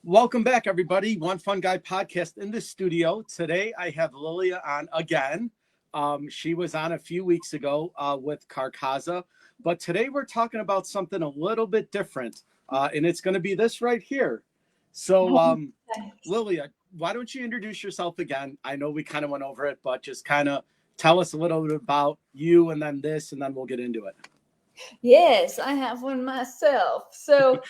Welcome back, everybody. One Fun Guy podcast in the studio. Today, I have Lilia on again. She was on a few weeks ago with Carcaza, but today we're talking about something a little bit different, and it's going to be this right here. So, Lilia, why don't you introduce yourself again? I know we kind of went over it, but just kind of tell us a little bit about you and then this, and then we'll get into it. Yes, I have one myself. So,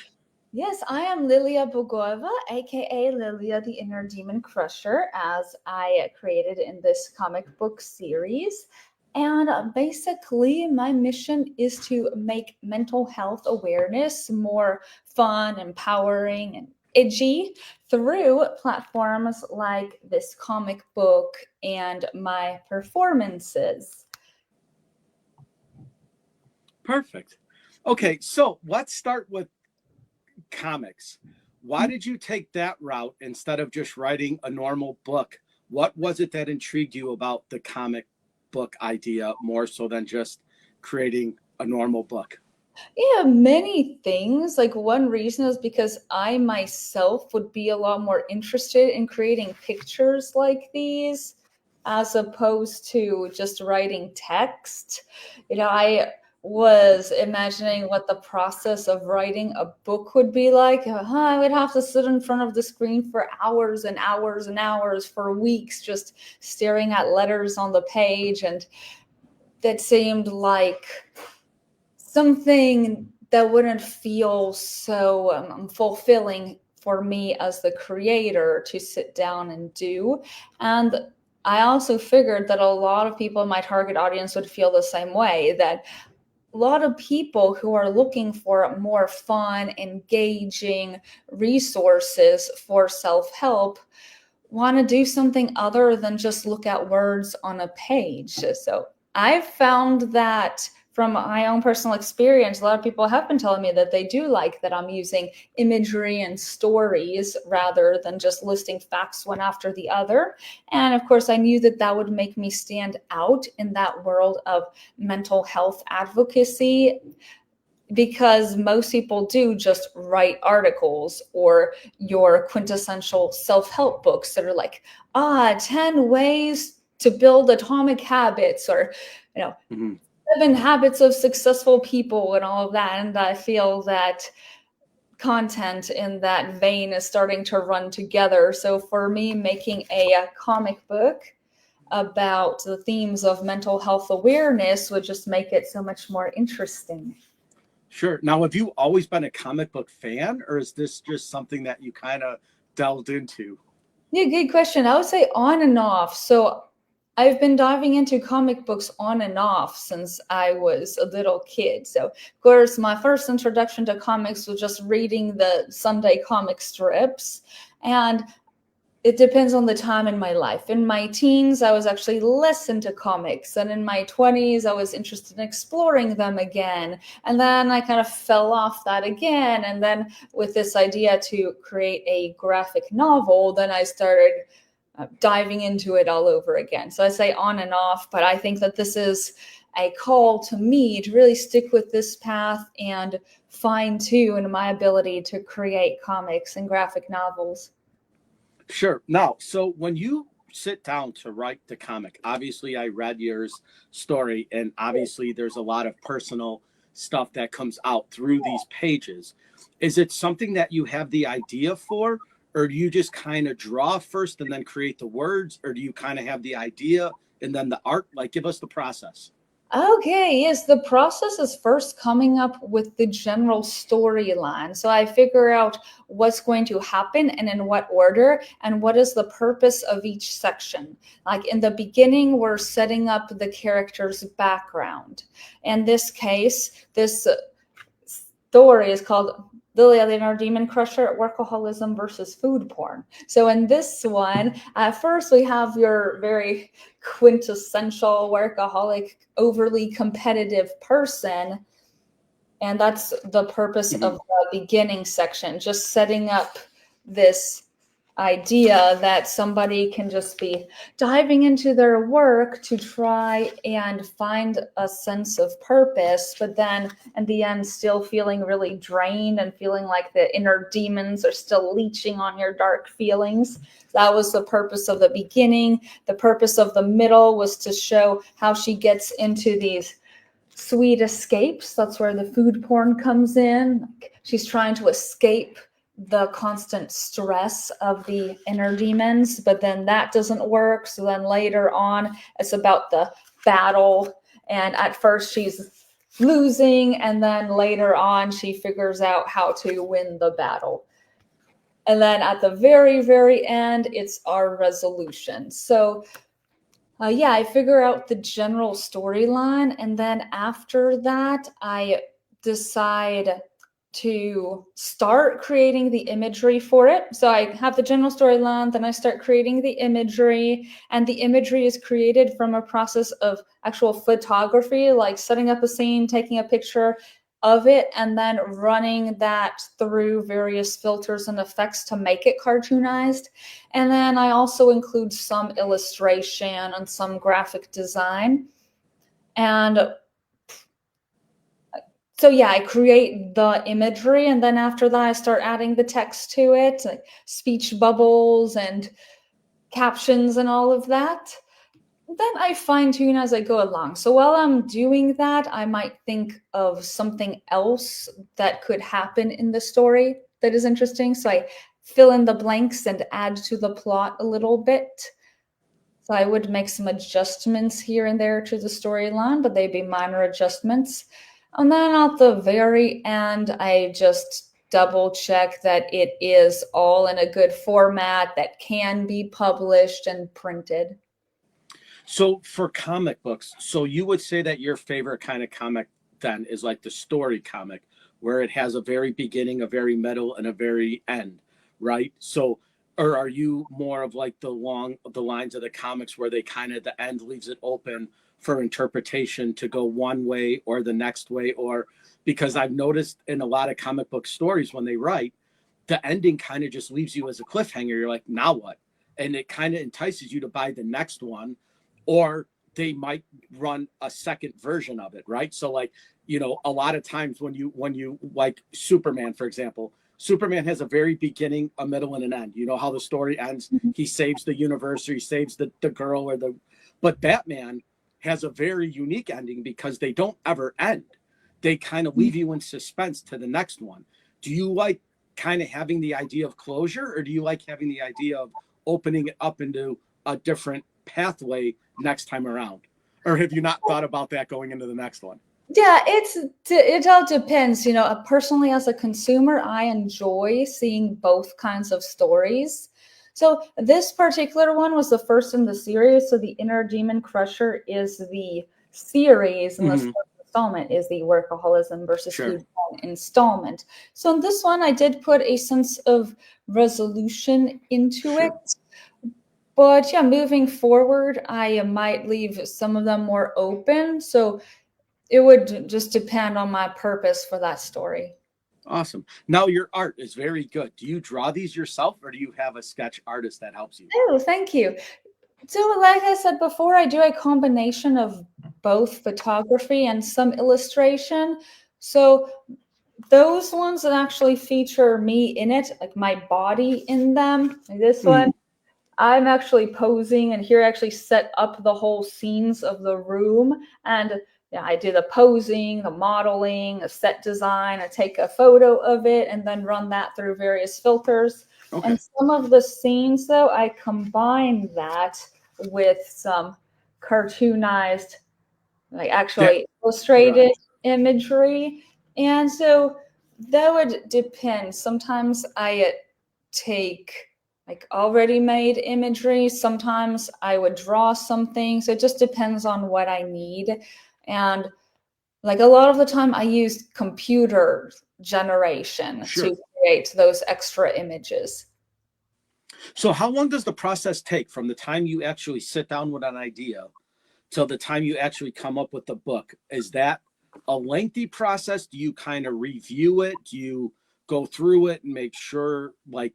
yes, I am Lilia Bogova, aka Lilia the Inner Demon Crusher, as I created in this comic book series. And basically, my mission is to make mental health awareness more fun, empowering, and edgy through platforms like this comic book and my performances. Perfect. Okay, so let's start with comics. Why did you take that route instead of just writing a normal book? What was it that intrigued you about the comic book idea more so than just creating a normal book? Yeah, many things. Like one reason is because I myself would be a lot more interested in creating pictures like these as opposed to just writing text. I was imagining what the process of writing a book would be like. I would have to sit in front of the screen for hours and hours and hours for weeks just staring at letters on the page, and that seemed like something that wouldn't feel so fulfilling for me as the creator to sit down and do. And I also figured that a lot of people in my target audience would feel the same way, that a lot of people who are looking for more fun, engaging resources for self-help want to do something other than just look at words on a page. So I've found that from my own personal experience, a lot of people have been telling me that they do like that I'm using imagery and stories rather than just listing facts one after the other. And of course, I knew that that would make me stand out in that world of mental health advocacy, because most people do just write articles or your quintessential self-help books that are like, 10 ways to build atomic habits, or, Mm-hmm. 7 habits of successful people and all of that. And I feel that content in that vein is starting to run together. So for me, making a comic book about the themes of mental health awareness would just make it so much more interesting. Sure. Now, have you always been a comic book fan, or is this just something that you kind of delved into? Yeah, good question. I would say on and off. So I've been diving into comic books on and off since I was a little kid. So, of course, my first introduction to comics was just reading the Sunday comic strips. And it depends on the time in my life. In my teens, I was actually less into comics. And in my 20s, I was interested in exploring them again. And then I kind of fell off that again. And then with this idea to create a graphic novel, then I started diving into it all over again. So I say on and off, but I think that this is a call to me to really stick with this path and fine tune my ability to create comics and graphic novels. Sure. Now, so when you sit down to write the comic, obviously I read your story, and obviously there's a lot of personal stuff that comes out through these pages. Is it something that you have the idea for, or do you just kind of draw first and then create the words, or do you kind of have the idea and then the art? Like, give us the process. Okay, yes, the process is first coming up with the general storyline. So I figure out what's going to happen and in what order, and what is the purpose of each section. Like in the beginning, we're setting up the character's background. In this case, this story is called Lilia, the Inner Demon Crusher, Workaholism versus Food Porn. So in this one, first we have your very quintessential workaholic, overly competitive person. And that's the purpose Mm-hmm. of the beginning section, just setting up this idea that somebody can just be diving into their work to try and find a sense of purpose, but then in the end still feeling really drained and feeling like the inner demons are still leeching on your dark feelings. That was the purpose of the beginning. The purpose of the middle was to show how she gets into these sweet escapes. That's where the food porn comes in. She's trying to escape the constant stress of the inner demons, but then that doesn't work. So then later on, it's about the battle. And at first she's losing, and then later on, she figures out how to win the battle. And then at the very, very end, it's our resolution. So yeah, I figure out the general storyline, and then after that, I decide to start creating the imagery for it. So I have the general storyline, then I start creating the imagery, and the imagery is created from a process of actual photography, like setting up a scene, taking a picture of it, and then running that through various filters and effects to make it cartoonized. And then I also include some illustration and some graphic design. And so yeah, I create the imagery, and then after that I start adding the text to it, like speech bubbles and captions and all of that. Then I fine tune as I go along. So while I'm doing that, I might think of something else that could happen in the story that is interesting. So I fill in the blanks and add to the plot a little bit. So I would make some adjustments here and there to the storyline, but they'd be minor adjustments. And then at the very end, I just double check that it is all in a good format that can be published and printed. So for comic books, so you would say that your favorite kind of comic then is like the story comic, where it has a very beginning, a very middle, and a very end, right? So, or are you more of like the lines of the comics where they kind of, the end leaves it open for interpretation to go one way or the next way? Or because I've noticed in a lot of comic book stories when they write, the ending kind of just leaves you as a cliffhanger. You're like, now what? And it kind of entices you to buy the next one, or they might run a second version of it, right? So like, you know, a lot of times when you like Superman, for example, Superman has a very beginning, a middle, and an end. You know how the story ends. He saves the universe, or he saves the girl, or but Batman has a very unique ending because they don't ever end. They kind of leave you in suspense to the next one. Do you like kind of having the idea of closure, or do you like having the idea of opening it up into a different pathway next time around? Or have you not thought about that going into the next one? Yeah, it all depends. You know, personally as a consumer, I enjoy seeing both kinds of stories. So this particular one was the first in the series. So the Inner Demon Crusher is the series, and this first installment is the Workaholism versus Food Porn installment. So in this one, I did put a sense of resolution into it. But yeah, moving forward, I might leave some of them more open. So it would just depend on my purpose for that story. Awesome. Now your art is very good. Do you draw these yourself, or do you have a sketch artist that helps you? Oh, thank you. So like I said before, I do a combination of both photography and some illustration. So those ones that actually feature me in it, like my body in them, like this one, I'm actually posing, and here I actually set up the whole scenes of the room. And yeah, I do the posing, the modeling, a set design. I take a photo of it and then run that through various filters. Okay. And some of the scenes, though, I combine that with some cartoonized, like actually illustrated imagery. And so that would depend. Sometimes I take like already made imagery. Sometimes I would draw something. So it just depends on what I need. And like a lot of the time I use computer generation to create those extra images. So how long does the process take from the time you actually sit down with an idea till the time you actually come up with the book? Is that a lengthy process? Do you kind of review it? Do you go through it and make sure, like,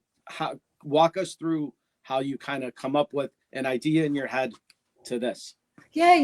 walk us through how you kind of come up with an idea in your head to this. Yeah,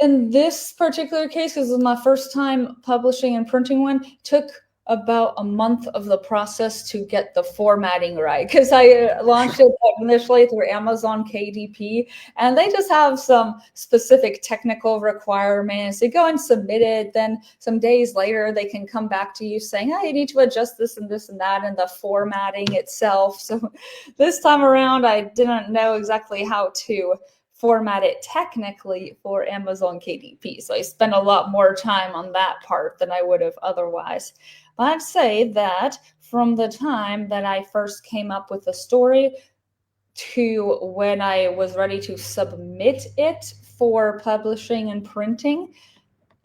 in this particular case, because it was my first time publishing and printing one, took about a month of the process to get the formatting right. Because I launched it initially through Amazon KDP, and they just have some specific technical requirements. You go and submit it, then some days later, they can come back to you saying, "Hey, you need to adjust this and this and that," and the formatting itself. So this time around, I didn't know exactly how to format it technically for Amazon KDP. So I spent a lot more time on that part than I would have otherwise. But I'd say that from the time that I first came up with the story to when I was ready to submit it for publishing and printing,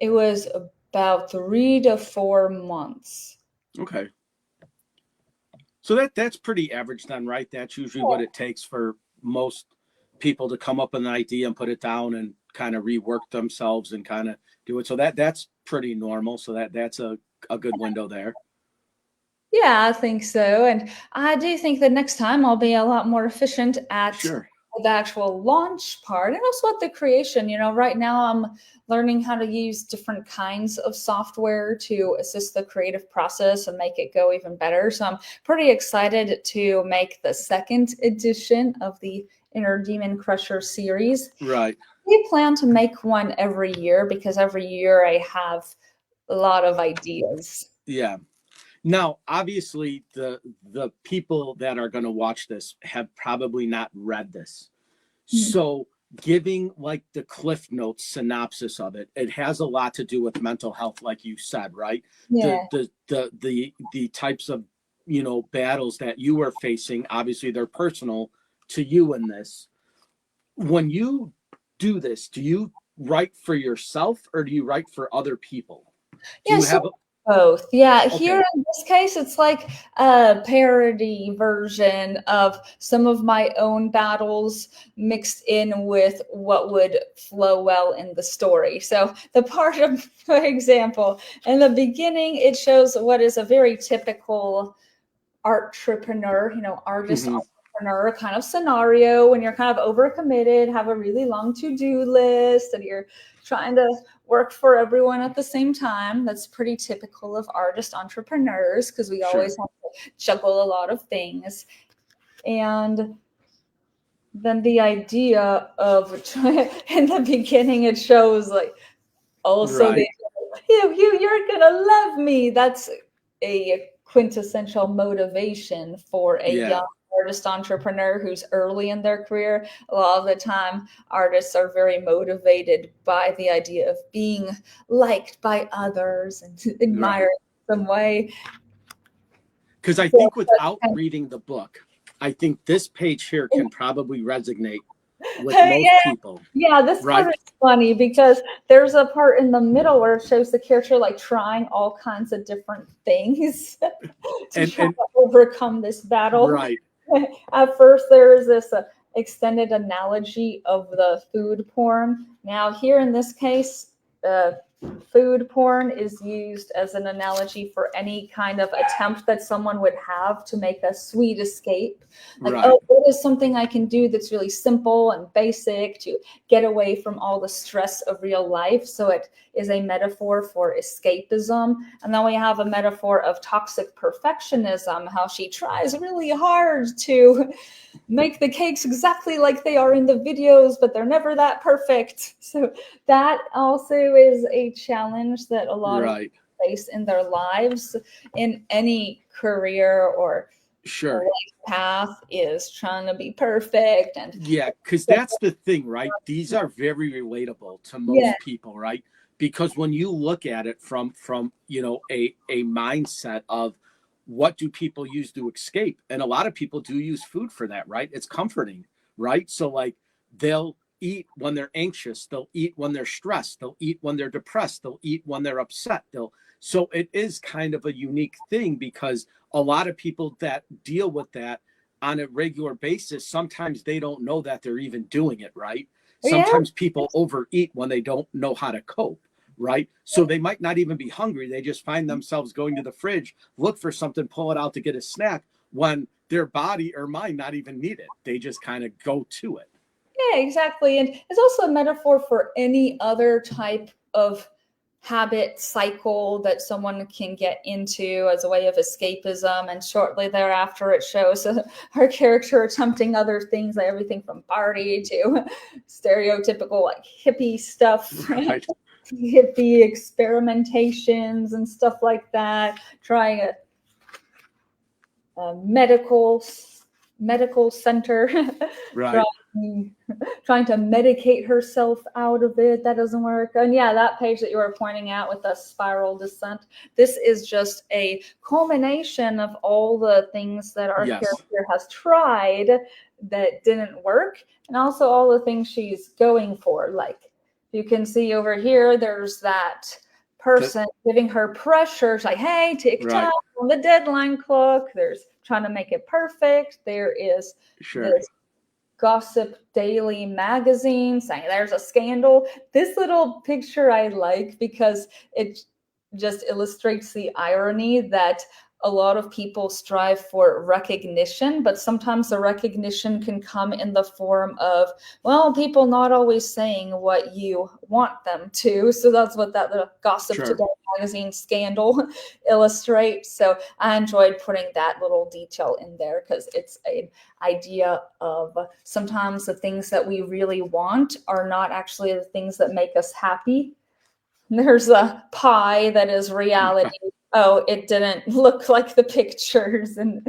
it was about 3 to 4 months. Okay. So that's pretty average then, right? That's usually what it takes for most people to come up with an idea and put it down and kind of rework themselves and kind of do it. So that's pretty normal. So that's a good window there. Yeah, I think so. And I do think that next time I'll be a lot more efficient at Sure. the actual launch part and also at the creation. Right now I'm learning how to use different kinds of software to assist the creative process and make it go even better. So I'm pretty excited to make the second edition of the Inner Demon Crusher series. Right. We plan to make one every year because every year I have a lot of ideas. Yeah. Now, obviously, the people that are going to watch this have probably not read this. So giving like the Cliff Notes synopsis of it, it has a lot to do with mental health, like you said, right? Yeah. The types of, battles that you are facing, obviously they're personal to you in this. When you do this, do you write for yourself or do you write for other people? Do you have both? Yeah, Okay. Here in this case, it's like a parody version of some of my own battles mixed in with what would flow well in the story. So the part of, for example, in the beginning, it shows what is a very typical artrepreneur, artist entrepreneur kind of scenario when you're kind of overcommitted, have a really long to-do list, and you're trying to work for everyone at the same time. That's pretty typical of artist entrepreneurs because we always have to juggle a lot of things. And then the idea of in the beginning, it shows like also Right. you're gonna love me. That's a quintessential motivation for a young artist entrepreneur who's early in their career. A lot of the time, artists are very motivated by the idea of being liked by others and admired in some way. Because I think without reading the book, I think this page here can probably resonate with most people. Yeah, this part is funny because there's a part in the middle where it shows the character like trying all kinds of different things to try to overcome this battle. Right. At first, there is this extended analogy of the food porn. Now, here in this case, food porn is used as an analogy for any kind of attempt that someone would have to make a sweet escape. Like, oh, what is something I can do that's really simple and basic to get away from all the stress of real life? So it is a metaphor for escapism. And then we have a metaphor of toxic perfectionism, how she tries really hard to make the cakes exactly like they are in the videos, but they're never that perfect. So that also is a challenge that a lot of people face in their lives in any career or life path, is trying to be perfect. And because that's the thing, right? These are very relatable to most people, right? Because when you look at it from a mindset of what do people use to escape, and a lot of people do use food for that, right? It's comforting, right? So like they'll eat when they're anxious, they'll eat when they're stressed, they'll eat when they're depressed, they'll eat when they're upset. So it is kind of a unique thing because a lot of people that deal with that on a regular basis, sometimes they don't know that they're even doing it, right? Sometimes people overeat when they don't know how to cope, right? So they might not even be hungry. They just find themselves going to the fridge, look for something, pull it out to get a snack when their body or mind not even need it. They just kind of go to it. Yeah, exactly. And it's also a metaphor for any other type of habit cycle that someone can get into as a way of escapism. And shortly thereafter, it shows our character attempting other things, like everything from party to stereotypical like hippie stuff, Right. hippie experimentations and stuff like that, trying a medical center, Right. trying to medicate herself out of it. That doesn't work. And yeah, that page that you were pointing out with the spiral descent, this is just a culmination of all the things that our Yes. character has tried that didn't work, and also all the things she's going for. Like you can see over here, there's that person giving her pressure. It's like, hey, Tik Tok, Right. on the deadline clock. There's trying to make it perfect. There is this Gossip Daily magazine saying there's a scandal. This little picture I like because it just illustrates the irony that a lot of people strive for recognition, but sometimes the recognition can come in the form of, well, people not always saying what you want them to. So that's what that little Gossip Today magazine scandal illustrates. So I enjoyed putting that little detail in there because it's an idea of sometimes the things that we really want are not actually the things that make us happy. There's a pie that is reality. Oh, it didn't look like the pictures and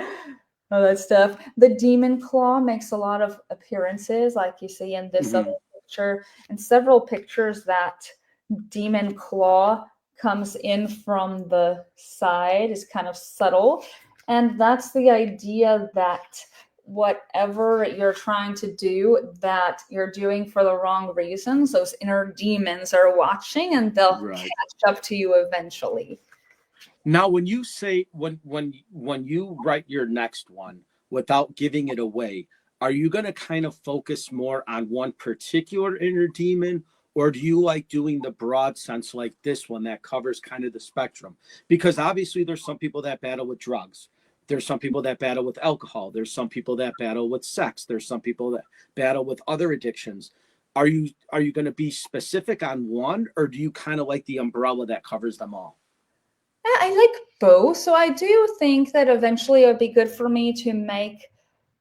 all that stuff. The demon claw makes a lot of appearances, like you see in this other picture, and several pictures that demon claw comes in from the side is kind of subtle. And that's the idea that whatever you're trying to do, that you're doing for the wrong reasons, those inner demons are watching and they'll catch up to you eventually. Now, when you say when you write your next one without giving it away, are you going to kind of focus more on one particular inner demon, or do you like doing the broad sense like this one that covers kind of the spectrum? Because obviously there's some people that battle with drugs. There's some people that battle with alcohol. There's some people that battle with sex. There's some people that battle with other addictions. Are you going to be specific on one, or do you kind of like the umbrella that covers them all? I like both. So I do think that eventually it would be good for me to make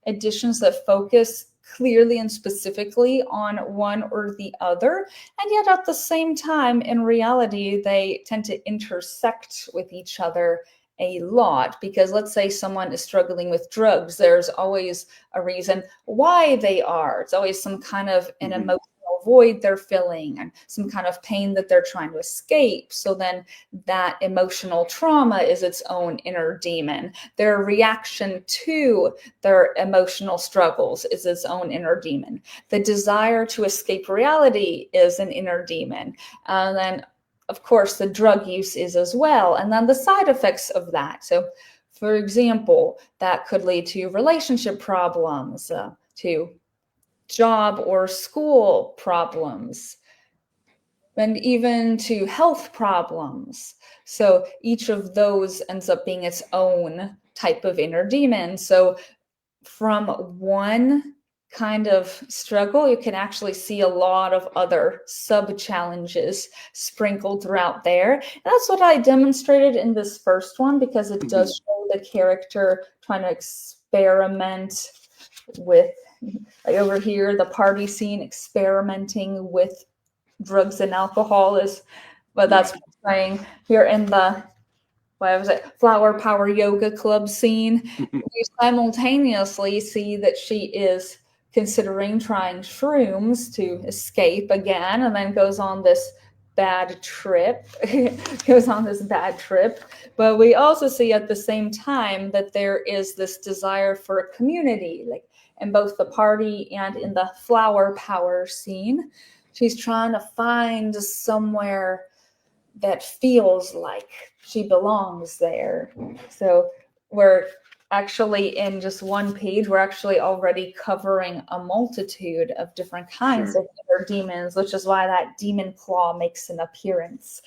editions that focus clearly and specifically on one or the other. And yet at the same time, in reality, they tend to intersect with each other a lot, because let's say someone is struggling with drugs, there's always a reason why they are. It's always some kind of an emotional void they're filling and some kind of pain that they're trying to escape. So then that emotional trauma is its own inner demon. Their reaction to their emotional struggles is its own inner demon. The desire to escape reality is an inner demon. And then of course, the drug use is as well. And then the side effects of that. So, for example, that could lead to relationship problems, to job or school problems, and even to health problems. So each of those ends up being its own type of inner demon. So from one kind of struggle, you can actually see a lot of other sub-challenges sprinkled throughout there. And that's what I demonstrated in this first one, because it does show the character trying to experiment with, like over here, the party scene, experimenting with drugs and alcohol is what that's portraying. Here in the Flower Power Yoga Club scene, you simultaneously see that she is considering trying shrooms to escape again, and then goes on this bad trip. But we also see at the same time that there is this desire for a community, like in both the party and in the Flower Power scene. She's trying to find somewhere that feels like she belongs there. So we're actually in just one page, we're actually already covering a multitude of different kinds of inner demons, which is why that demon claw makes an appearance.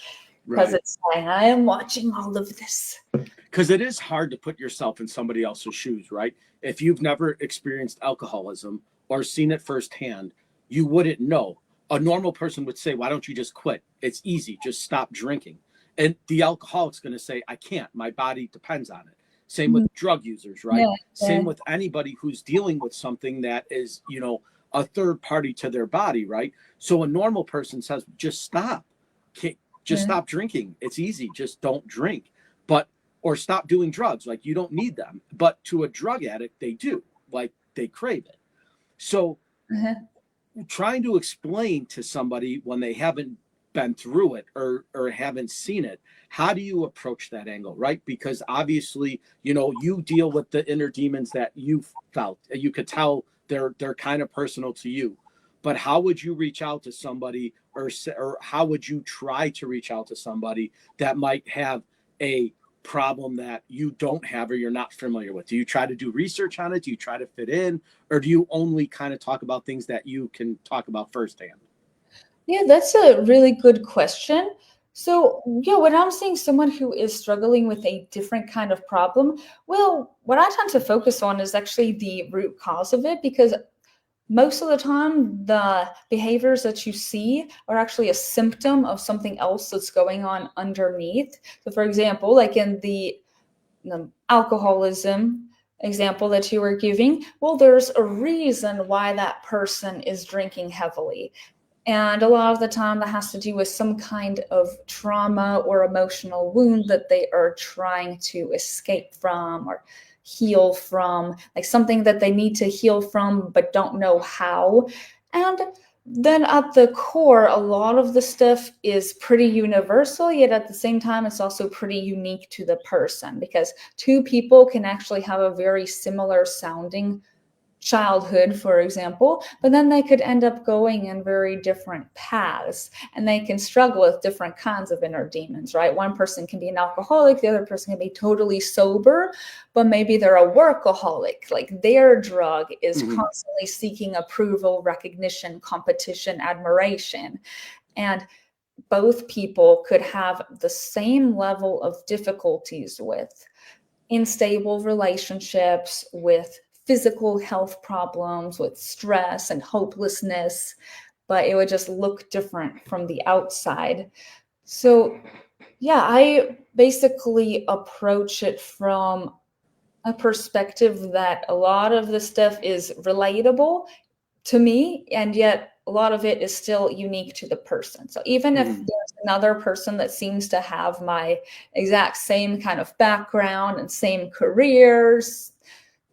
because Right. it's saying, I am watching all of this. Because it is hard to put yourself in somebody else's shoes, right? If you've never experienced alcoholism or seen it firsthand, you wouldn't know. A normal person would say, why don't you just quit? It's easy, just stop drinking. And the alcoholic's going to say, I can't. My body depends on it. Same with drug users, right? Yeah, Same with anybody who's dealing with something that is, a third party to their body, right? So a normal person says, just stop. Just stop drinking. It's easy. Just don't drink. But or stop doing drugs. Like, you don't need them. But to a drug addict, they do. Like, they crave it. So trying to explain to somebody when they haven't been through it or haven't seen it, how do you approach that angle, right? Because obviously, you deal with the inner demons that you felt. You could tell they're kind of personal to you. But how would you reach out to somebody, or how would you try to reach out to somebody that might have a problem that you don't have or you're not familiar with? Do you try to do research on it? Do you try to fit in, or do you only kind of talk about things that you can talk about firsthand? Yeah, that's a really good question. So, yeah, when I'm seeing someone who is struggling with a different kind of problem, well, what I tend to focus on is actually the root cause of it, because most of the time, the behaviors that you see are actually a symptom of something else that's going on underneath. So, for example, like in the alcoholism example that you were giving, well, there's a reason why that person is drinking heavily. And a lot of the time that has to do with some kind of trauma or emotional wound that they are trying to escape from or heal from, like something that they need to heal from but don't know how. And then at the core, a lot of the stuff is pretty universal, yet at the same time, it's also pretty unique to the person, because two people can actually have a very similar sounding childhood, for example, but then they could end up going in very different paths, and they can struggle with different kinds of inner demons, right? One person can be an alcoholic, the other person can be totally sober, but maybe they're a workaholic. Like, their drug is constantly seeking approval, recognition, competition, admiration. And both people could have the same level of difficulties with unstable relationships, with physical health problems, with stress and hopelessness, but it would just look different from the outside. So, yeah, I basically approach it from a perspective that a lot of the stuff is relatable to me, and yet a lot of it is still unique to the person. So even if there's another person that seems to have my exact same kind of background and same careers,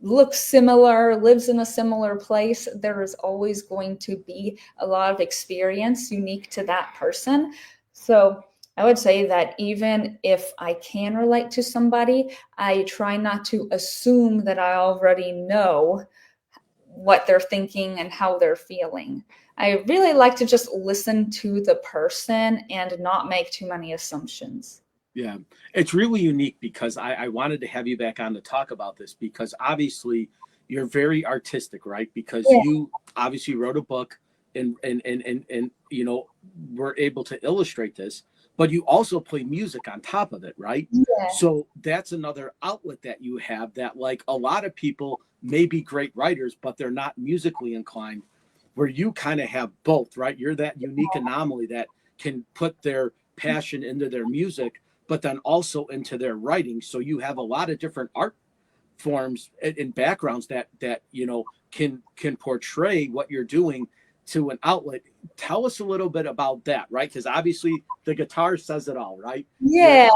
looks similar, lives in a similar place, there is always going to be a lot of experience unique to that person. So I would say that even if I can relate to somebody, I try not to assume that I already know what they're thinking and how they're feeling. I really like to just listen to the person and not make too many assumptions. Yeah, it's really unique because I wanted to have you back on to talk about this, because obviously you're very artistic, right? Because Yeah. you obviously wrote a book and were able to illustrate this, but you also play music on top of it, right? Yeah. So that's another outlet that you have that, like, a lot of people may be great writers, but they're not musically inclined, where you kind of have both, right? You're that unique anomaly that can put their passion into their music, but then also into their writing. So you have a lot of different art forms and backgrounds that can portray what you're doing to an outlet. Tell us a little bit about that, right? Because obviously the guitar says it all, right? Yeah.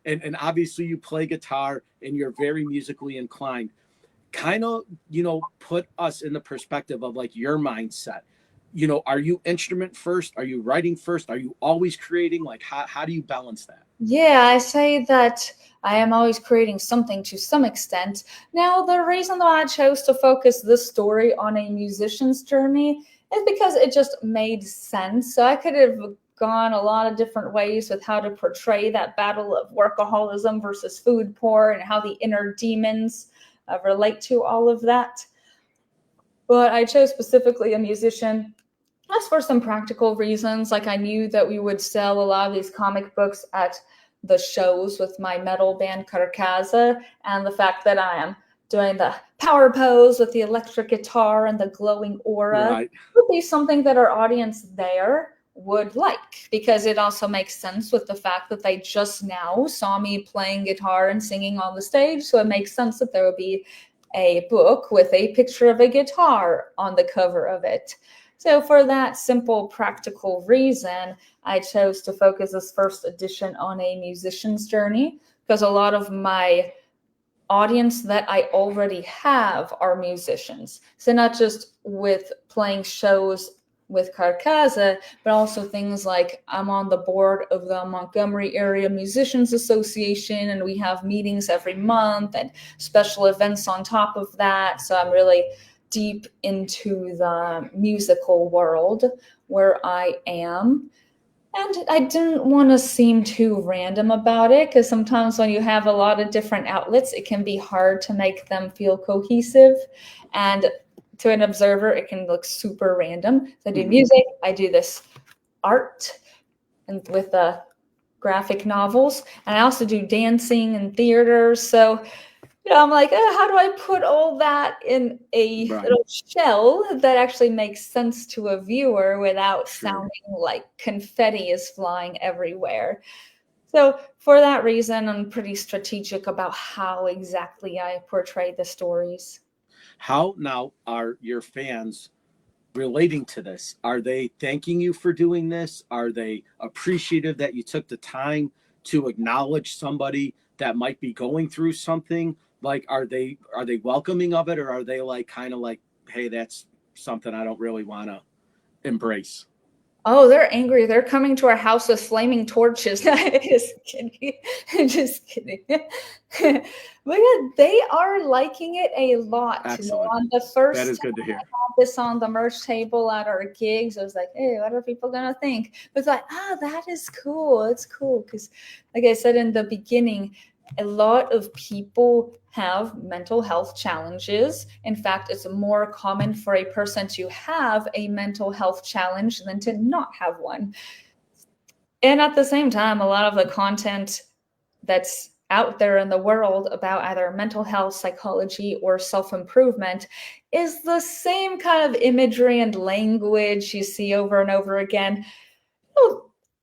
And obviously you play guitar and you're very musically inclined. Kind of, put us in the perspective of, like, your mindset. Are you instrument first? Are you writing first? Are you always creating? Like, how do you balance that? Yeah, I say that I am always creating something to some extent. Now, the reason that I chose to focus this story on a musician's journey is because it just made sense. So I could have gone a lot of different ways with how to portray that battle of workaholism versus food porn and how the inner demons relate to all of that. But I chose specifically a musician That's for some practical reasons. Like I knew that we would sell a lot of these comic books at the shows with my metal band Carcaza, and the fact that I am doing the power pose with the electric guitar and the glowing aura Right. would be something that our audience there would like, because it also makes sense with the fact that they just now saw me playing guitar and singing on the stage. So it makes sense that there would be a book with a picture of a guitar on the cover of it. So for that simple, practical reason, I chose to focus this first edition on a musician's journey, because a lot of my audience that I already have are musicians. So not just with playing shows with Carcaza, but also things like I'm on the board of the Montgomery Area Musicians Association, and we have meetings every month and special events on top of that. So I'm really deep into the musical world where I am. And I didn't want to seem too random about it, because sometimes when you have a lot of different outlets, it can be hard to make them feel cohesive. And to an observer, it can look super random. So I do music, I do this art and with the graphic novels, and I also do dancing and theater. So I'm like, how do I put all that in a little shell that actually makes sense to a viewer without sounding like confetti is flying everywhere? So for that reason, I'm pretty strategic about how exactly I portray the stories. How now are your fans relating to this? Are they thanking you for doing this? Are they appreciative that you took the time to acknowledge somebody that might be going through something? Like, are they welcoming of it, or are they like kind of like, hey, that's something I don't really want to embrace? Oh, they're angry. They're coming to our house with flaming torches. Just kidding. Just kidding. But yeah, they are liking it a lot. Excellent. On the first That is good to hear. time I had this on the merch table at our gigs, I was like, hey, what are people going to think? But it's like, that is cool. It's cool. Because like I said in the beginning, a lot of people have mental health challenges. In fact, it's more common for a person to have a mental health challenge than to not have one. And at the same time, a lot of the content that's out there in the world about either mental health, psychology, or self-improvement is the same kind of imagery and language you see over and over again.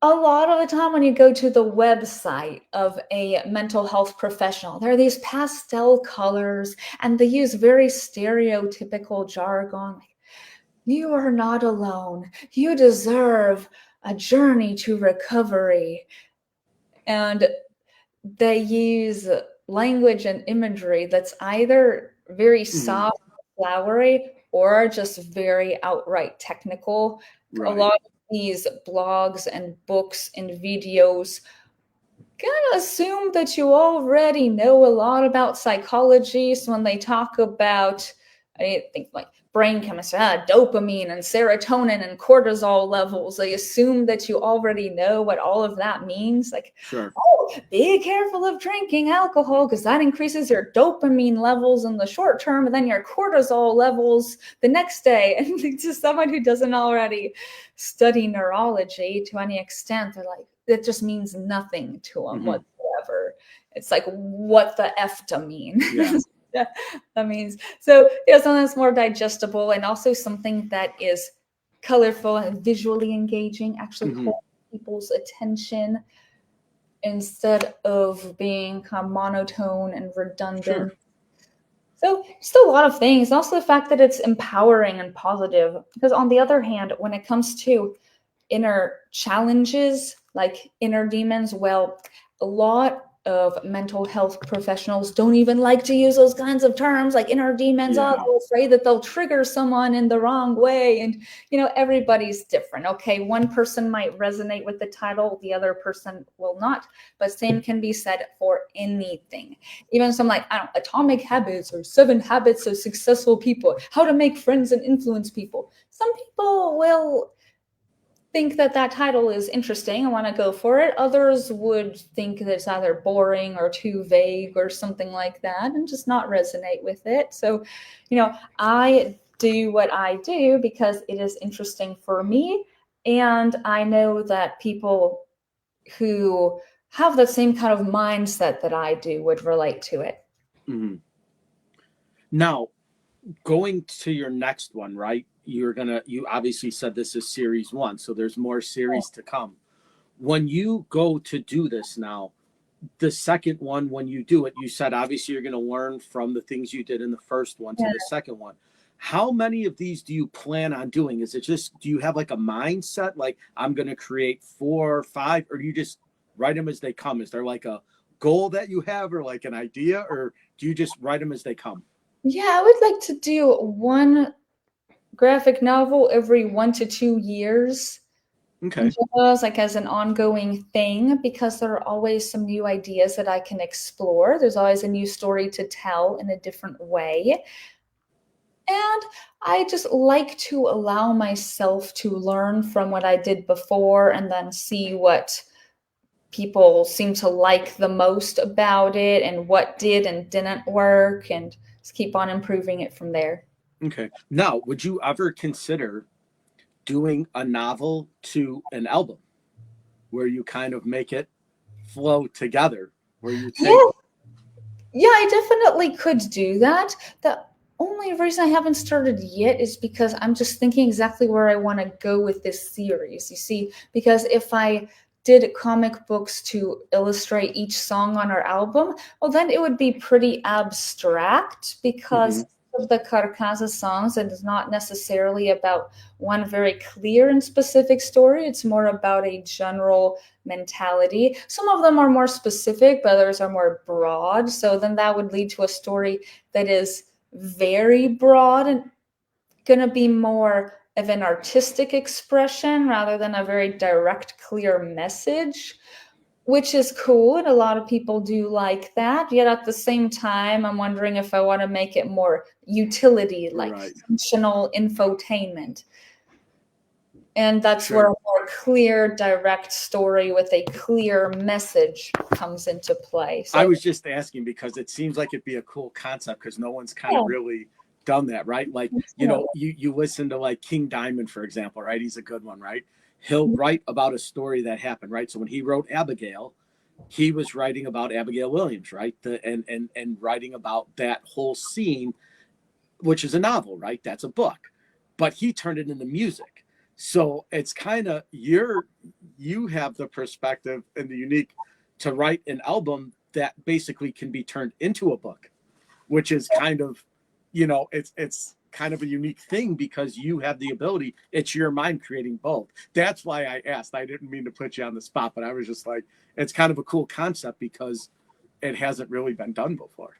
A lot of the time when you go to the website of a mental health professional, there are these pastel colors and they use very stereotypical jargon. You are not alone. You deserve a journey to recovery. And they use language and imagery that's either very soft, flowery, or just very outright technical. Right. A lot of these blogs and books and videos kind of assume that you already know a lot about psychology. So when they talk about, I think like brain chemistry, dopamine and serotonin and cortisol levels, they assume that you already know what all of that means. Like, be careful of drinking alcohol because that increases your dopamine levels in the short term and then your cortisol levels the next day. And to someone who doesn't already study neurology to any extent, they're like, it just means nothing to them whatsoever. It's like, what the F to mean? Yeah. That means, so something that's more digestible and also something that is colorful and visually engaging, actually hold people's attention instead of being kind of monotone and redundant. So just a lot of things. Also the fact that it's empowering and positive, because on the other hand, when it comes to inner challenges, like inner demons, well, a lot of mental health professionals don't even like to use those kinds of terms like inner demons. They're afraid that they'll trigger someone in the wrong way. And, everybody's different. Okay, one person might resonate with the title, the other person will not. But same can be said for anything. Even some like, Atomic Habits or 7 Habits of Successful People, how to make friends and influence people. Some people will think that title is interesting and want to go for it. Others would think that it's either boring or too vague or something like that and just not resonate with it. So, I do what I do because it is interesting for me. And I know that people who have the same kind of mindset that I do would relate to it. Mm-hmm. Now, going to your next one, right? You obviously said this is series 1, so there's more series to come. When you go to do this now, the second one, when you do it, you said obviously you're going to learn from the things you did in the first one to the second one. How many of these do you plan on doing? Is it just, do you have like a mindset, like I'm going to create 4 or 5, or do you just write them as they come? Is there like a goal that you have, or like an idea, or do you just write them as they come? Yeah, I would like to do one graphic novel every 1 to 2 years. Okay. Just like as an ongoing thing, because there are always some new ideas that I can explore. There's always a new story to tell in a different way. And I just like to allow myself to learn from what I did before and then see what people seem to like the most about it and what did and didn't work, and just keep on improving it from there. Okay. Now, would you ever consider doing a novel to an album where you kind of make it flow together, where you take... Yeah, I definitely could do that. The only reason I haven't started yet is because I'm just thinking exactly where I want to go with this series. You see, because if I did comic books to illustrate each song on our album, well, then it would be pretty abstract because of the Carcasa songs, and it's not necessarily about one very clear and specific story. It's more about a general mentality. Some of them are more specific, but others are more broad. So then that would lead to a story that is very broad and going to be more of an artistic expression rather than a very direct, clear message, which is cool. And a lot of people do like that. Yet at the same time, I'm wondering if I want to make it more utility, like functional infotainment. And that's where a more clear, direct story with a clear message comes into play. So, I was just asking because it seems like it'd be a cool concept because no one's kind of really done that, right? Like, you know, you listen to like King Diamond, for example, right? He's a good one, right? He'll write about a story that happened, right? So when he wrote Abigail, he was writing about Abigail Williams, right? And writing about that whole scene, which is a novel, right? That's a book. But he turned it into music. So it's kind of you have the perspective and the unique to write an album that basically can be turned into a book, which is kind of, you know, it's kind of a unique thing because you have the ability. It's your mind creating both. That's why I asked. I didn't mean to put you on the spot, but I was just like, it's kind of a cool concept because it hasn't really been done before.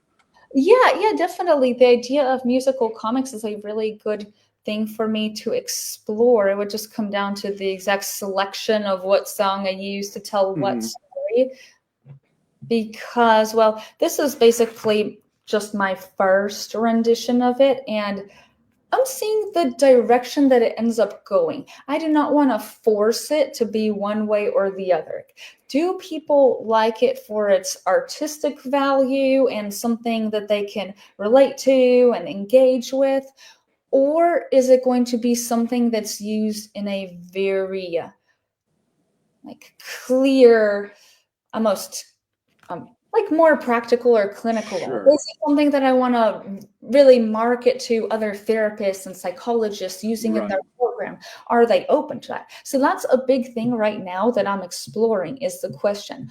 Yeah, definitely. The idea of musical comics is a really good thing for me to explore. It would just come down to the exact selection of what song I use to tell what story. Because, well, this is basically just my first rendition of it, and I'm seeing the direction that it ends up going. I do not want to force it to be one way or the other. Do people like it for its artistic value and something that they can relate to and engage with? Or is it going to be something that's used in a very like clear, almost like more practical or clinical? This is something that I want to really market to other therapists and psychologists using in their program. Are they open to that? So that's a big thing right now that I'm exploring, is the question,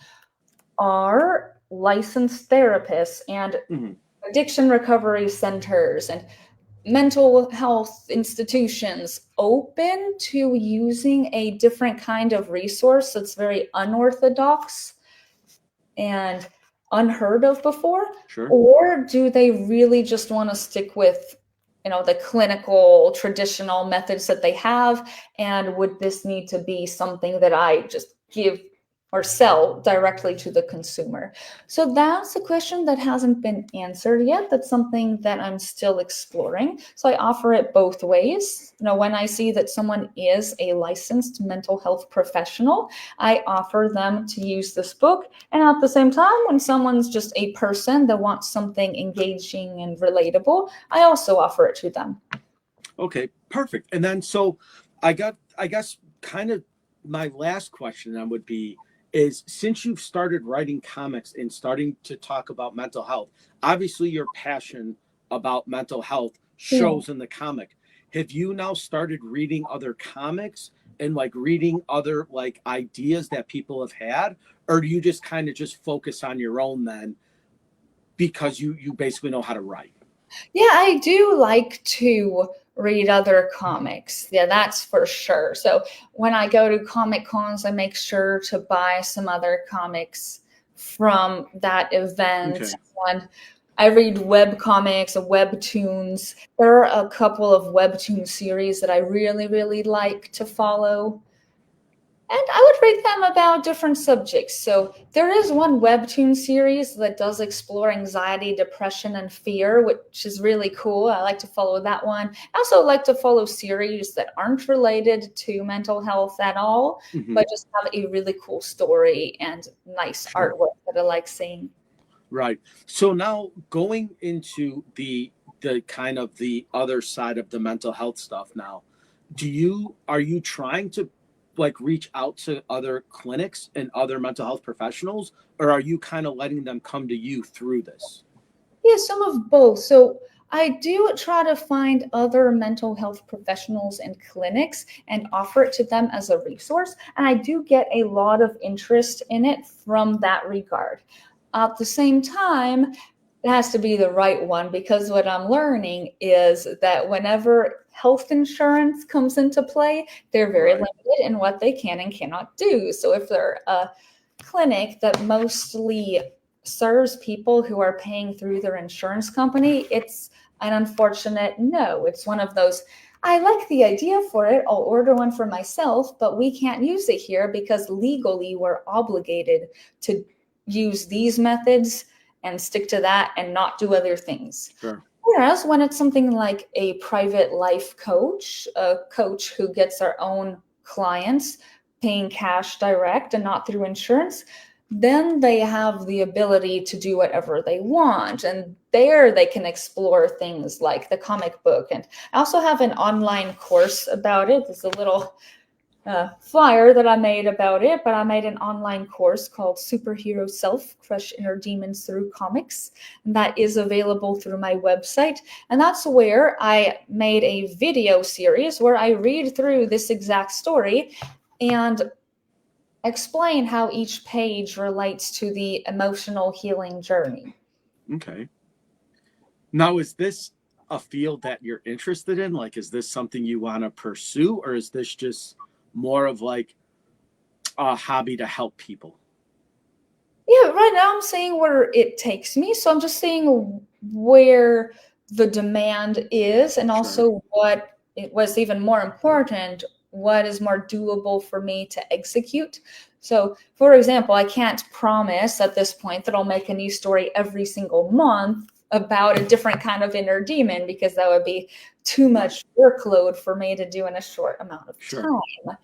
are licensed therapists and addiction recovery centers and mental health institutions open to using a different kind of resource that's very unorthodox and unheard of before? Or do they really just want to stick with, you know, the clinical traditional methods that they have? And would this need to be something that I just give or sell directly to the consumer? So that's a question that hasn't been answered yet. That's something that I'm still exploring. So I offer it both ways. You know, when I see that someone is a licensed mental health professional, I offer them to use this book. And at the same time, when someone's just a person that wants something engaging and relatable, I also offer it to them. Okay, perfect. And then I guess kind of my last question then would be is since you've started writing comics and starting to talk about mental health, obviously your passion about mental health Yeah. shows in the comic. Have you now started reading other comics and like reading other like ideas that people have had, or do you just kind of just focus on your own then because you basically know how to write? Yeah, I do like to read other comics. Yeah, that's for sure. So when I go to Comic Cons, I make sure to buy some other comics from that event. Okay. And I read web comics, webtoons. There are a couple of webtoon series that I really, really like to follow. And I would rate them about different subjects. So there is one webtoon series that does explore anxiety, depression, and fear, which is really cool. I like to follow that one. I also like to follow series that aren't related to mental health at all, Hmm. but just have a really cool story and nice Sure. artwork that I like seeing. Right. So now going into the kind of the other side of the mental health stuff now, are you trying to like reach out to other clinics and other mental health professionals, or are you kind of letting them come to you through this? Yeah, some of both. So I do try to find other mental health professionals and clinics and offer it to them as a resource. And I do get a lot of interest in it from that regard. At the same time, it has to be the right one because what I'm learning is that whenever health insurance comes into play, they're very Right. limited in what they can and cannot do. So if they're a clinic that mostly serves people who are paying through their insurance company, it's an unfortunate no. It's one of those, I like the idea for it, I'll order one for myself, but we can't use it here because legally we're obligated to use these methods and stick to that and not do other things. Sure. Whereas when it's something like a private life coach, a coach who gets their own clients paying cash direct and not through insurance, then they have the ability to do whatever they want. And there they can explore things like the comic book. And I also have an online course about it. There's a little flyer that I made about it, but I made an online course called Superhero Self Crush Inner Demons Through Comics. And that is available through my website. And that's where I made a video series where I read through this exact story and explain how each page relates to the emotional healing journey. Okay. Now, is this a field that you're interested in? Like, is this something you want to pursue, or is this just more of like a hobby to help people? Yeah, right now I'm seeing where it takes me. So I'm just seeing where the demand is and Sure. also what it was even more important, what is more doable for me to execute. So, for example, I can't promise at this point that I'll make a new story every single month about a different kind of inner demon because that would be too Right. much workload for me to do in a short amount of Sure. time.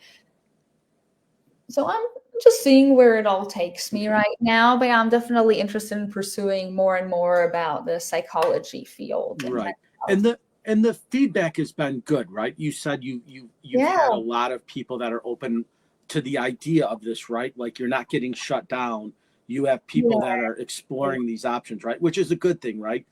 So I'm just seeing where it all takes me Okay. right now, but I'm definitely interested in pursuing more and more about the psychology field and Right. mental And health. the feedback has been good, right? You said you've Yeah, had a lot of people that are open to the idea of this, right? Like you're not getting shut down. You have people yeah, that are exploring these options, right? Which is a good thing, right?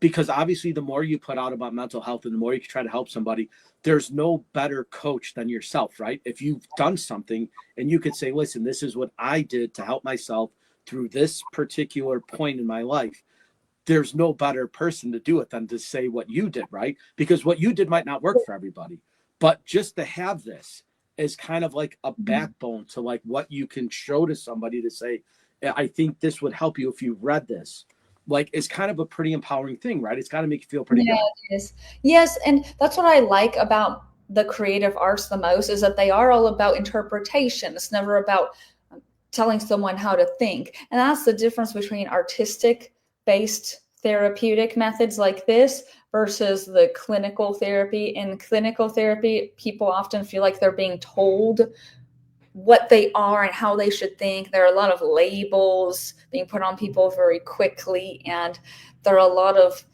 Because obviously the more you put out about mental health and the more you try to help somebody, there's no better coach than yourself, right? If you've done something and you could say, listen, this is what I did to help myself through this particular point in my life, there's no better person to do it than to say what you did, right? Because what you did might not work for everybody, but just to have this is kind of like a Mhm. backbone to like what you can show to somebody to say, I think this would help you if you read this. Like it's kind of a pretty empowering thing, right? It's got to make you feel pretty Yeah, good. it is. Yes, and that's what I like about the creative arts the most is that they are all about interpretation. It's never about telling someone how to think. And that's the difference between artistic based therapeutic methods like this versus the clinical therapy. In clinical therapy, people often feel like they're being told what they are and how they should think. There are a lot of labels being put on people very quickly, and there are a lot of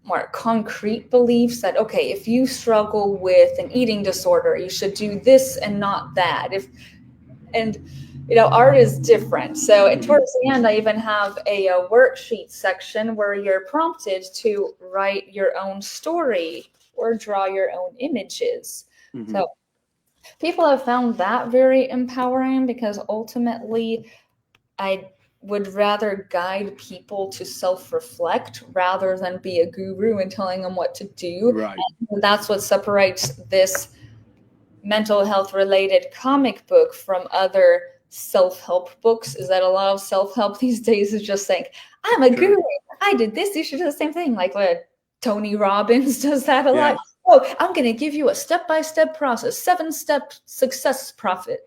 more concrete beliefs that, okay, if you struggle with an eating disorder, you should do this and not that. And art is different. So towards the end, I even have a worksheet section where you're prompted to write your own story or draw your own images. So people have found that very empowering, because ultimately I would rather guide people to self-reflect rather than be a guru and telling them what to do. Right. And that's what separates this mental health related comic book from other self-help books, is that a lot of self-help these days is just saying, I'm a guru, I did this, you should do the same thing. Like what Tony Robbins does that a lot. Oh, I'm going to give you a step-by-step process, 7-step success process.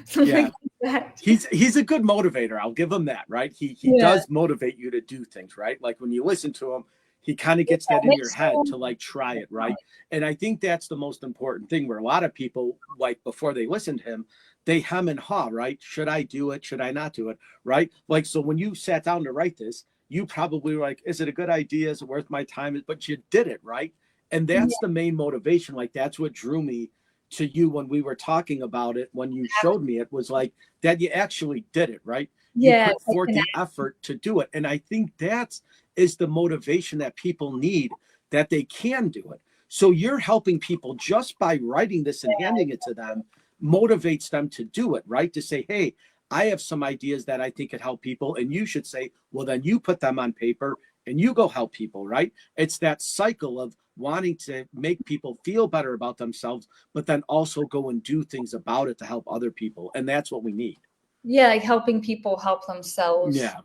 Something like that. He's a good motivator. I'll give him that, right? He does motivate you to do things, right? Like when you listen to him, he kind of gets that in your head to like try it, right? And I think that's the most important thing, where a lot of people, like before they listen to him, they hem and haw, right? Should I do it? Should I not do it? Right? Like, so when you sat down to write this, you probably were like, is it a good idea? Is it worth my time? But you did it, right? And that's the main motivation. Like, that's what drew me to you when we were talking about it, when you showed me it, was like that you actually did it, right? You put forth the effort to do it. And I think that is the motivation that people need, that they can do it. So you're helping people just by writing this and handing it to them, motivates them to do it, right? To say, hey, I have some ideas that I think could help people. And you should say, well, then you put them on paper and you go help people, right? It's that cycle of wanting to make people feel better about themselves, but then also go and do things about it to help other people. And that's what we need. Yeah, like helping people help themselves. Yeah.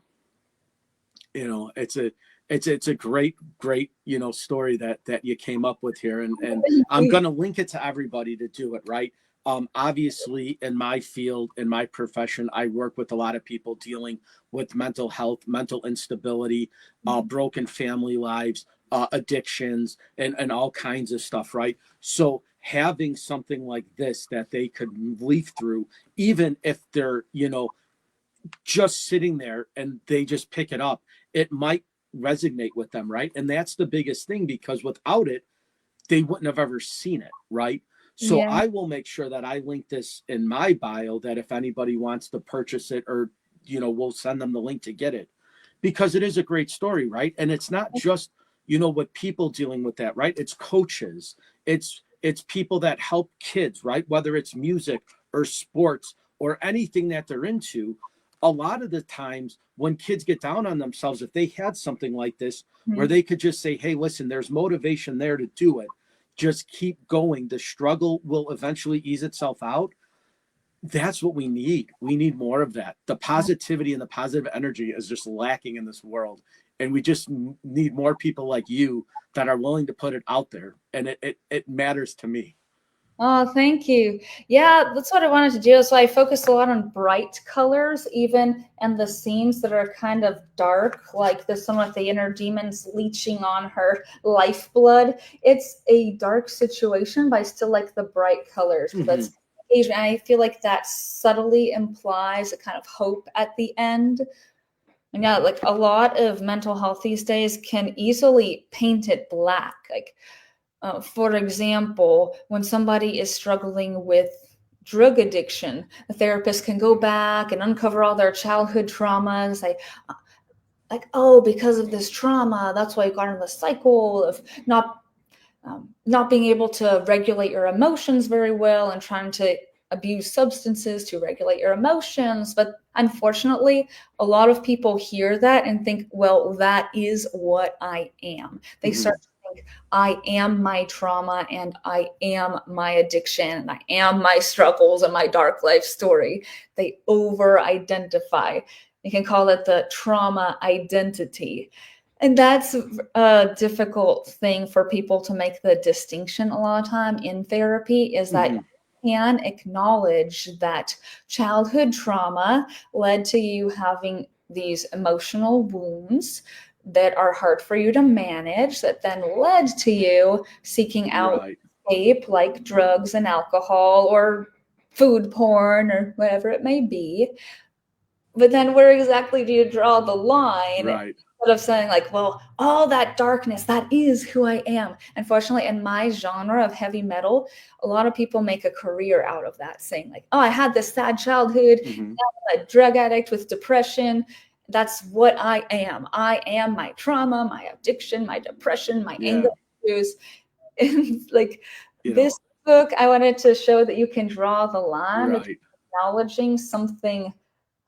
It's a great, story that you came up with here. And I'm going to link it to everybody to do it, right? Obviously, in my field, in my profession, I work with a lot of people dealing with mental health, mental instability, broken family lives, addictions, and all kinds of stuff, right? So having something like this that they could leaf through, even if they're, just sitting there and they just pick it up, it might resonate with them, right? And that's the biggest thing, because without it, they wouldn't have ever seen it, right? So I will make sure that I link this in my bio, that if anybody wants to purchase it, or, we'll send them the link to get it, because it is a great story, right? And it's not just, with people dealing with that, right? It's coaches, it's people that help kids, right? Whether it's music or sports or anything that they're into. A lot of the times when kids get down on themselves, if they had something like this, where they could just say, hey, listen, there's motivation there to do it. Just keep going. The struggle will eventually ease itself out. That's what we need. We need more of that. The positivity and the positive energy is just lacking in this world. And we just need more people like you that are willing to put it out there. And it matters to me. Oh, thank you. Yeah, that's what I wanted to do. So I focused a lot on bright colors, even in the scenes that are kind of dark, like this one with the inner demons leeching on her lifeblood. It's a dark situation, but I still like the bright colors. That's Asian. And I feel like that subtly implies a kind of hope at the end. And yeah, like a lot of mental health these days can easily paint it black. Like, for example, when somebody is struggling with drug addiction, a therapist can go back and uncover all their childhood traumas. Like, oh, because of this trauma, that's why you got in the cycle of not being able to regulate your emotions very well and trying to abuse substances to regulate your emotions. But unfortunately, a lot of people hear that and think, well, that is what I am. They start to think, I am my trauma, and I am my addiction, and I am my struggles and my dark life story. They over-identify. You can call it the trauma identity. And that's a difficult thing for people to make the distinction a lot of time in therapy, is that can acknowledge that childhood trauma led to you having these emotional wounds that are hard for you to manage, that then led to you seeking out escape, like drugs and alcohol or food porn or whatever it may be. But then where exactly do you draw the line? instead of saying like, well, all that darkness, that is who I am. Unfortunately, in my genre of heavy metal, a lot of people make a career out of that, saying like, oh, I had this sad childhood, Mhm. now I'm a drug addict with depression. That's what I am. I am my trauma, my addiction, my depression, my anger Yeah. issues. And like You this know, book, I wanted to show that you can draw the line between right. acknowledging something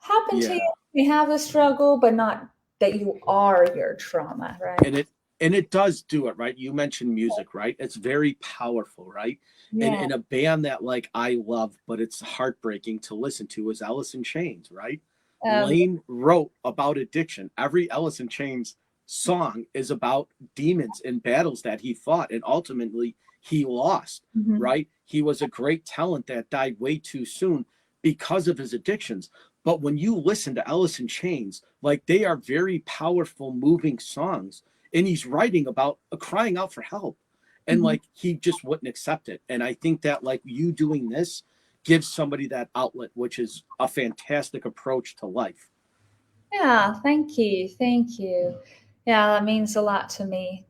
happened to you, Yeah. you have a struggle, but not that you are your trauma, right? And it does do it, right? You mentioned music, right? It's very powerful, right? And Yeah. in a band that like I love, but it's heartbreaking to listen to is Alice in Chains, right? Um, Lane wrote about addiction. Every Alice in Chains song is about demons and battles that he fought, and ultimately he lost, mhm. right? He was a great talent that died way too soon because of his addictions. But when you listen to Alice in Chains, like they are very powerful, moving songs. And he's writing about crying out for help. And Mhm. like he just wouldn't accept it. And I think that like you doing this gives somebody that outlet, which is a fantastic approach to life. Yeah, thank you. Thank you. Yeah, that means a lot to me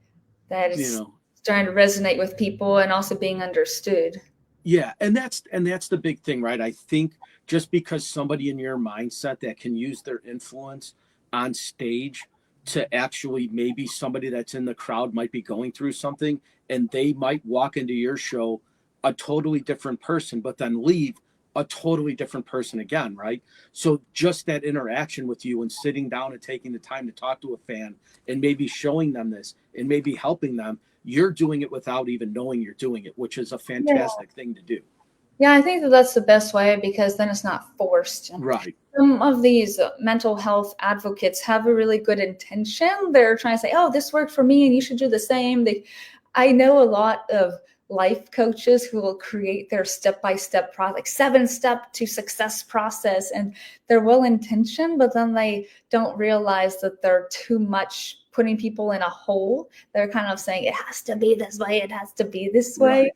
that You it's know, starting to resonate with people and also being understood. yeah, and that's the big thing, right? I think just because somebody in your mindset that can use their influence on stage to actually maybe somebody that's in the crowd might be going through something and they might walk into your show a totally different person but then leave a totally different person again, right? So just that interaction with you and sitting down and taking the time to talk to a fan and maybe showing them this and maybe helping them, you're doing it without even knowing you're doing it, which is a Yeah. fantastic thing to do. Yeah, I think that that's the best way because then it's not forced. Right. Some of these mental health advocates have a really good intention. They're trying to say, "Oh, this worked for me, and you should do the same." I know a lot of life coaches who will create their step-by-step process, like 7-step to success process, and they're well intentioned, but then they don't realize that they're too much putting people in a hole. They're kind of saying it has to be this way, it has to be this way. Right.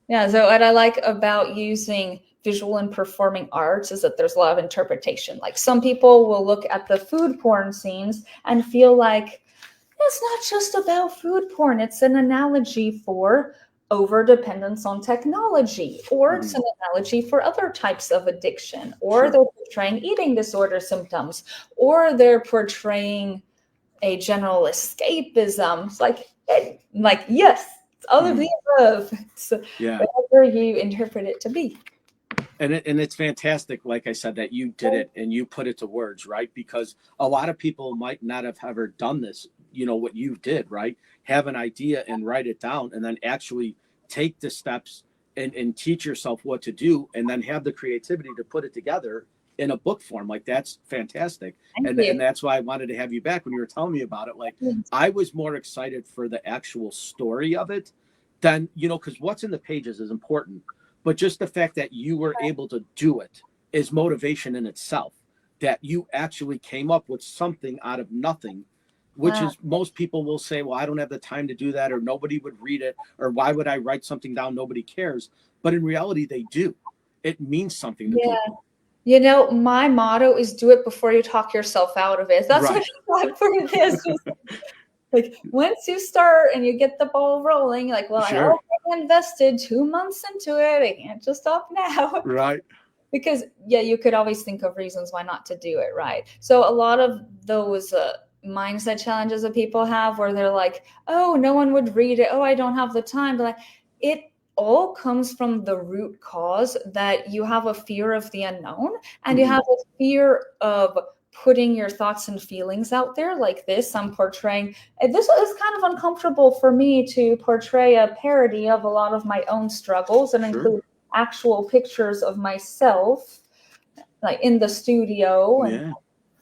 Yeah, so what I like about using visual and performing arts is that there's a lot of interpretation. Like some people will look at the food porn scenes and feel like it's not just about food porn, it's an analogy for over dependence on technology, or it's Hmm. an analogy for other types of addiction, or Sure. they're portraying eating disorder symptoms, or they're portraying a general escapism. It's like yes, it's all of Hmm. the above. So Yeah. whatever you interpret it to be. And it's fantastic, like I said, that you did it and you put it to words, right? Because a lot of people might not have ever done this, what you did, right? Have an idea and write it down and then actually take the steps and teach yourself what to do and then have the creativity to put it together in a book form. Like that's fantastic. Thank And you. that's why I wanted to have you back when you were telling me about it. Like I was more excited for the actual story of it than, because what's in the pages is important, but just the fact that you were able to do it is motivation in itself, that you actually came up with something out of nothing, which Wow. is most people will say, well, I don't have the time to do that, or nobody would read it, or why would I write something down? Nobody cares. But in reality, they do. It means something to Yeah. people. My motto is do it before you talk yourself out of it. That's what Right. I put this. Just like once you start and you get the ball rolling, you're like, well, I Sure. already invested 2 months into it. I can't just stop now. Right. Because yeah, you could always think of reasons why not to do it, right? So a lot of those mindset challenges that people have where they're like, oh, no one would read it, oh, I don't have the time, but like it all comes from the root cause that you have a fear of the unknown and you Hmm. have a fear of putting your thoughts and feelings out there. Like this, I'm portraying, this is kind of uncomfortable for me to portray a parody of a lot of my own struggles and Sure. include actual pictures of myself like in the studio Yeah.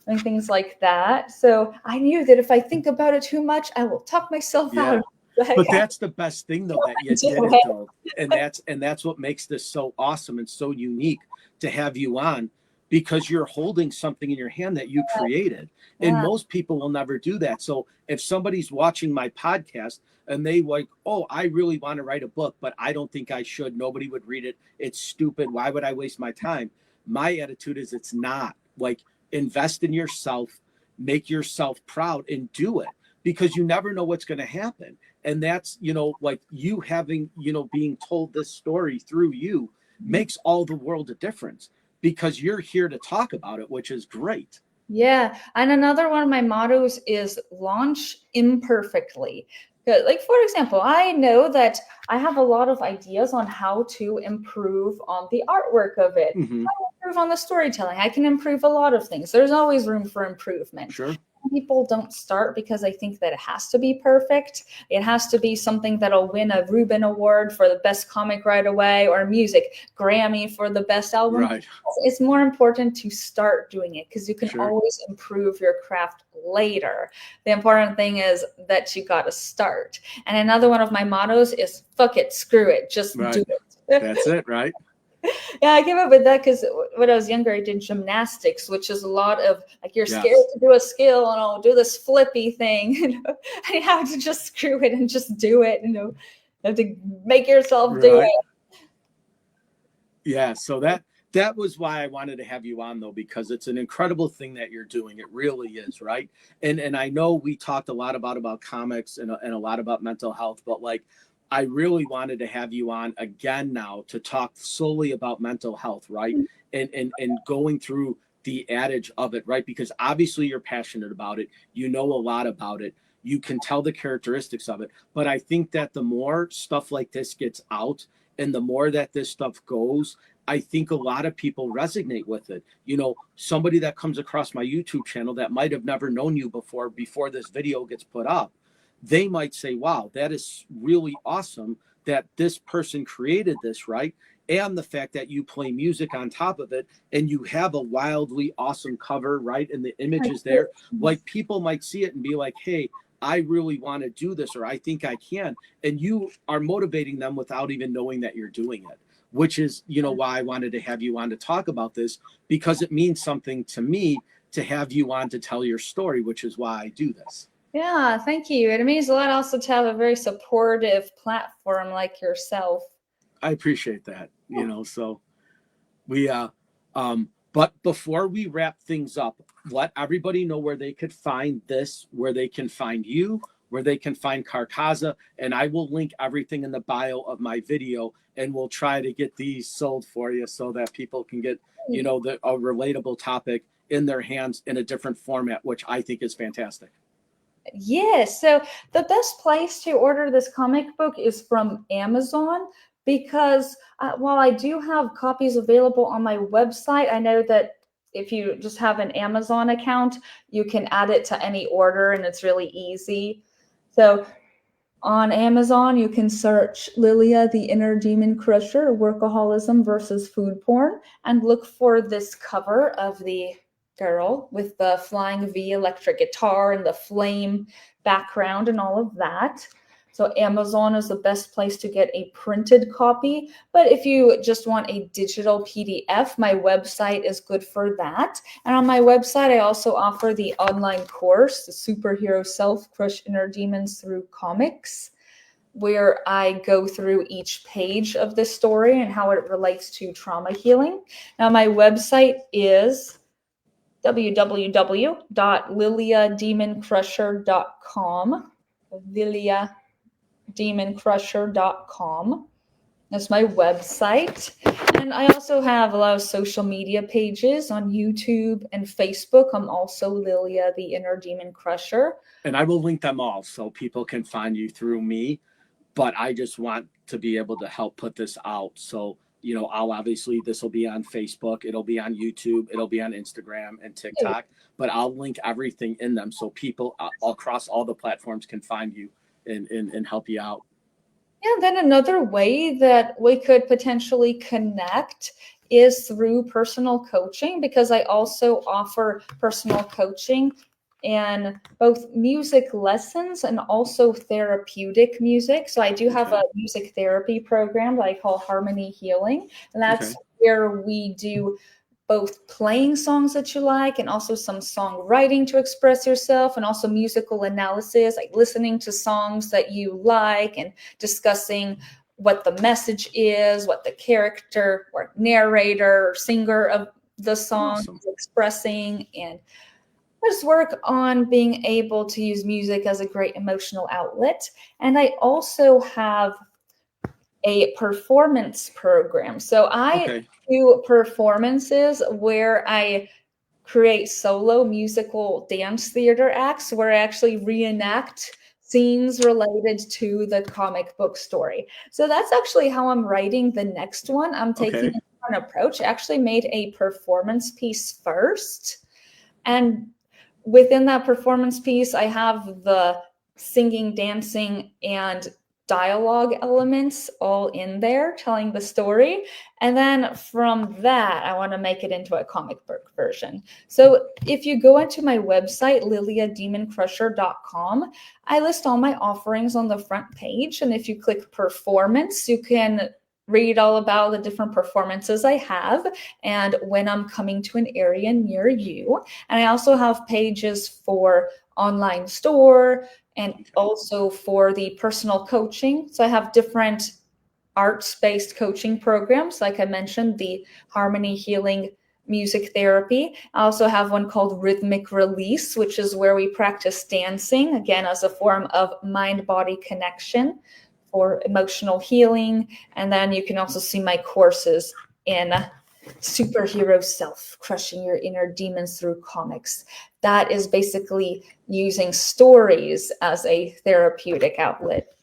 and things like that. So I knew that if I think about it too much, I will talk myself Yeah. out. Like, But that's the best thing though, that you did it though. And that's what makes this so awesome and so unique to have you on, because you're holding something in your hand that you created. And yeah, most people will never do that. So if somebody's watching my podcast and they like, oh, I really want to write a book, but I don't think I should. Nobody would read it. It's stupid. Why would I waste my time? My attitude is it's not. Like invest in yourself, make yourself proud and do it, because you never know what's going to happen. And that's, like you having, being told this story through you makes all the world a difference, because you're here to talk about it, which is great. Yeah. And another one of my mottos is launch imperfectly. Like, for example, I know that I have a lot of ideas on how to improve on the artwork of it, Mm-hmm. improve on the storytelling. I can improve a lot of things. There's always room for improvement. Sure. People don't start because I think that it has to be perfect. It has to be something that'll win a Reuben Award for the best comic right away, or music Grammy for the best album. Right. It's more important to start doing it, because you can Sure. always improve your craft later. The important thing is that you got to start. And another one of my mottos is fuck it, screw it, just Right. do it. That's it, right? Yeah, I came up with that because when I was younger, I did gymnastics, which is a lot of like, you're Yes. scared to do a skill and I'll do this flippy thing. And you have to just screw it and just do it. You have to make yourself do Right. it. Yeah. So that was why I wanted to have you on, though, because it's an incredible thing that you're doing. It really is, right? And I know we talked a lot about comics and a lot about mental health, but like, I really wanted to have you on again now to talk solely about mental health, right? And going through the adage of it, right? Because obviously you're passionate about it. You know a lot about it. You can tell the characteristics of it. But I think that the more stuff like this gets out and the more that this stuff goes, I think a lot of people resonate with it. Somebody that comes across my YouTube channel that might have never known you before this video gets put up, they might say, wow, that is really awesome that this person created this, right? And the fact that you play music on top of it and you have a wildly awesome cover, right? And the images there, like people might see it and be like, hey, I really want to do this, or I think I can. And you are motivating them without even knowing that you're doing it, which is, why I wanted to have you on to talk about this, because it means something to me to have you on to tell your story, which is why I do this. Yeah, thank you. It means a lot also to have a very supportive platform like yourself. I appreciate that, so we, but before we wrap things up, let everybody know where they could find this, where they can find you, where they can find Carcaza, and I will link everything in the bio of my video, and we'll try to get these sold for you so that people can get, a relatable topic in their hands in a different format, which I think is fantastic. Yes. So the best place to order this comic book is from Amazon, because while I do have copies available on my website, I know that if you just have an Amazon account, you can add it to any order and it's really easy. So on Amazon, you can search Lilia, the Inner Demon Crusher, Workaholism versus Food Porn, and look for this cover of the girl with the flying V electric guitar and the flame background and all of that. So Amazon is the best place to get a printed copy. But if you just want a digital PDF, my website is good for that. And on my website, I also offer the online course, The Superhero Self, Crush Inner Demons Through Comics, where I go through each page of the story and how it relates to trauma healing. Now, my website is www.liliademoncrusher.com. liliademoncrusher.com. That's my website. And I also have a lot of social media pages on YouTube and Facebook. I'm also Lilia, the Inner Demon Crusher. And I will link them all so people can find you through me. But I just want to be able to help put this out. So, I'll obviously, this will be on Facebook, it'll be on YouTube, it'll be on Instagram and TikTok, but I'll link everything in them so people across all the platforms can find you and help you out. Yeah, then another way that we could potentially connect is through personal coaching, because I also offer personal coaching and both music lessons and also therapeutic music. So I do have a music therapy program that I call Harmony Healing. And that's where we do both playing songs that you like and also some songwriting to express yourself, and also musical analysis, like listening to songs that you like and discussing what the message is, what the character or narrator or singer of the song is expressing. And just work on being able to use music as a great emotional outlet. And I also have a performance program. So I Okay. do performances where I create solo musical dance theater acts where I actually reenact scenes related to the comic book story. So that's actually how I'm writing the next one. I'm taking Okay. a different approach. I actually made a performance piece first. And within that performance piece, I have the singing, dancing, and dialogue elements all in there telling the story. And then from that, I want to make it into a comic book version. So if you go into my website, liliademoncrusher.com, I list all my offerings on the front page. And if you click performance, you can read all about the different performances I have and when I'm coming to an area near you. And I also have pages for online store and also for the personal coaching. So I have different arts-based coaching programs. Like I mentioned, the harmony healing music therapy. I also have one called rhythmic release, which is where we practice dancing, again, as a form of mind-body connection for emotional healing. And then you can also see my courses in superhero self, crushing your inner demons through comics. That is basically using stories as a therapeutic outlet.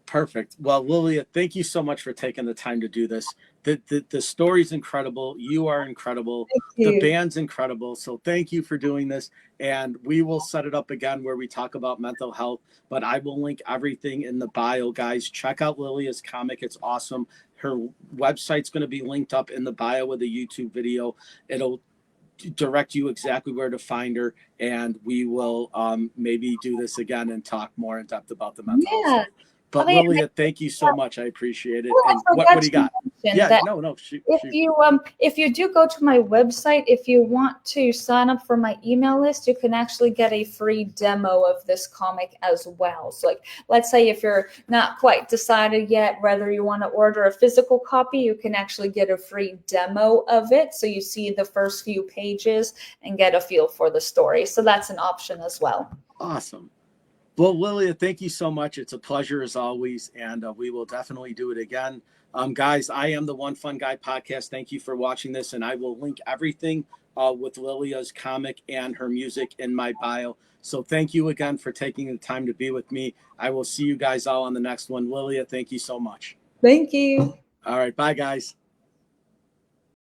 Perfect. Well, Lilia, thank you so much for taking the time to do this. The story's incredible. You are incredible. Thank The you. band's incredible. So thank you for doing this. And we will set it up again where we talk about mental health. But I will link everything in the bio, guys. Check out Lilia's comic. It's awesome. Her website's going to be linked up in the bio with a YouTube video. It'll direct you exactly where to find her. And we will maybe do this again and talk more in depth about the mental health Yeah. stuff. But I mean, Lilia, thank you so much. I appreciate it. oh, I And what forgot do you to got? mention Yeah, that no, shoot. if you do go to my website, if you want to sign up for my email list, you can actually get a free demo of this comic as well. So like, let's say if you're not quite decided yet whether you want to order a physical copy, you can actually get a free demo of it. So you see the first few pages and get a feel for the story. So that's an option as well. Awesome. Well, Lilia, thank you so much. It's a pleasure as always, and we will definitely do it again. Guys, I am the One Fun Guy podcast. Thank you for watching this, and I will link everything with Lilia's comic and her music in my bio. So thank you again for taking the time to be with me. I will see you guys all on the next one. Lilia, thank you so much. Thank you. All right, bye, guys.